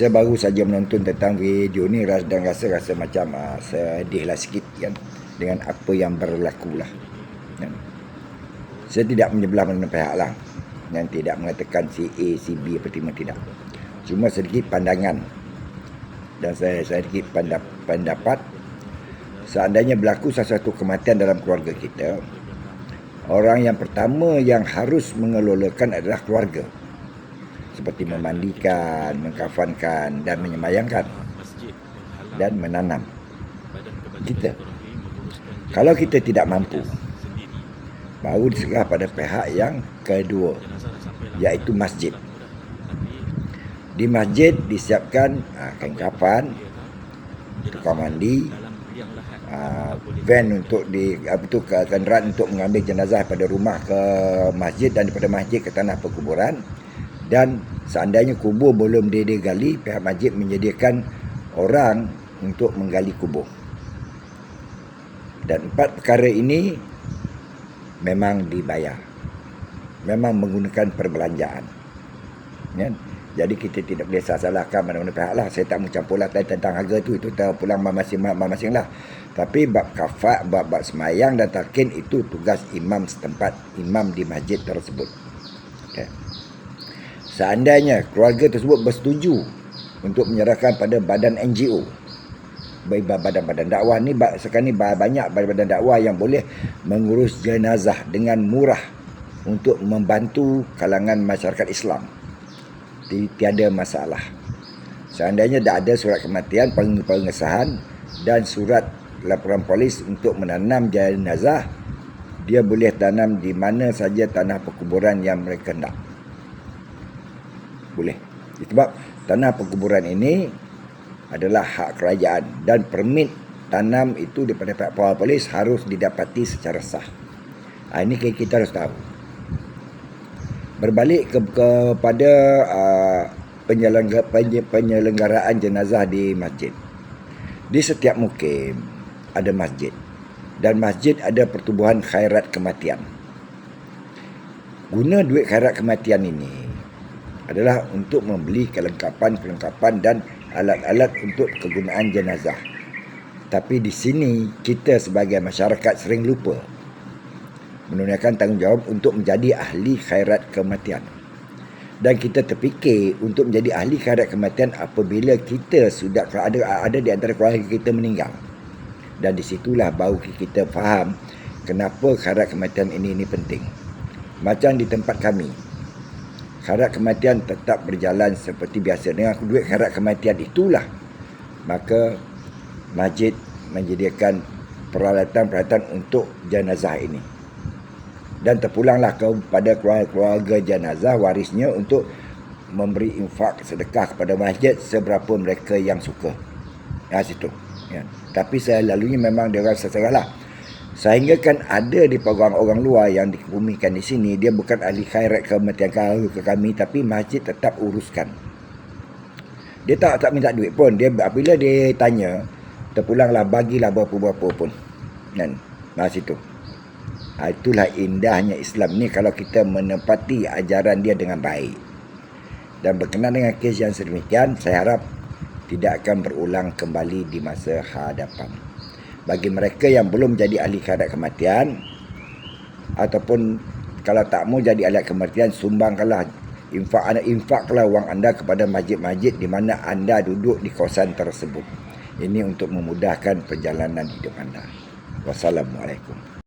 Saya baru saja menonton tentang video ni dan rasa macam sedihlah sikit kan, dengan apa yang berlaku lah. Kan? Saya tidak menyebelah mana pihak lah, dan tidak mengatakan si A, si B apa tidak. Cuma sedikit pandangan dan saya sedikit pendapat. Seandainya berlaku sesuatu kematian dalam keluarga kita, orang yang pertama yang harus mengelolakan adalah keluarga, seperti memandikan, mengkafankan dan menyemayangkan dan menanam kita. Kalau kita tidak mampu, baru diserah pada pihak yang kedua, iaitu masjid. Di masjid disiapkan kain kafan, tukang mandi, van untuk kenderaan untuk mengambil jenazah pada rumah ke masjid dan daripada masjid ke tanah perkuburan. Dan seandainya kubur belum digali, pihak masjid menyediakan orang untuk menggali kubur. Dan 4 perkara ini memang dibayar, memang menggunakan perbelanjaan. Ya? Jadi kita tidak boleh salahkan mana-mana pihak lah. Saya tak mencampur lah tentang harga tu, itu pulang masing-masing lah. Tapi bab kafat, bab semayang dan talqin itu tugas imam setempat, imam di masjid tersebut. Okay. Seandainya keluarga tersebut bersetuju untuk menyerahkan pada badan NGO, badan-badan dakwah ni, sekarang ni banyak badan dakwah yang boleh mengurus jenazah dengan murah untuk membantu kalangan masyarakat Islam. Tiada masalah. Seandainya dah ada surat kematian, pengesahan dan surat laporan polis untuk menanam jenazah, dia boleh tanam di mana saja tanah perkuburan yang mereka nak. Boleh. Sebab tanah perkuburan ini adalah hak kerajaan dan permit tanam itu daripada pihak polis harus didapati secara sah. Ini kita harus tahu. Berbalik kepada penyelenggaraan jenazah di masjid. Di setiap mukim ada masjid, dan masjid ada pertubuhan khairat kematian. Guna duit khairat kematian ini adalah untuk membeli kelengkapan dan alat-alat untuk kegunaan jenazah. Tapi di sini kita sebagai masyarakat sering lupa menunaikan tanggungjawab untuk menjadi ahli khairat kematian. Dan kita terfikir untuk menjadi ahli khairat kematian apabila kita sudah ada di antara keluarga kita meninggal. Dan disitulah baru kita faham kenapa khairat kematian ini penting. Macam di tempat kami, khairat kematian tetap berjalan seperti biasa. Dengan duit khairat kematian itulah, maka masjid menyediakan peralatan-peralatan untuk jenazah ini. Dan terpulanglah kepada keluarga jenazah warisnya untuk memberi infak sedekah kepada masjid seberapa mereka yang suka. Situ. Ya. Tapi selalunya memang dia orang seserah lah. Sehingga kan ada di orang luar yang dikebumikan di sini, dia bukan ahli khairat kematian ke kami, tapi masjid tetap uruskan. Dia tak minta duit pun. Dia apabila dia tanya, terpulanglah bagilah berapa-berapa pun. Kan? Situ. Itulah indahnya Islam ni kalau kita menepati ajaran dia dengan baik. Dan berkenaan dengan kes yang sedemikian, saya harap tidak akan berulang kembali di masa hadapan. Bagi mereka yang belum jadi ahli khairat kematian, ataupun kalau tak mau jadi ahli kematian, sumbangkanlah, infaklah wang anda kepada masjid-masjid di mana anda duduk di kawasan tersebut. Ini untuk memudahkan perjalanan hidup anda. Wassalamualaikum.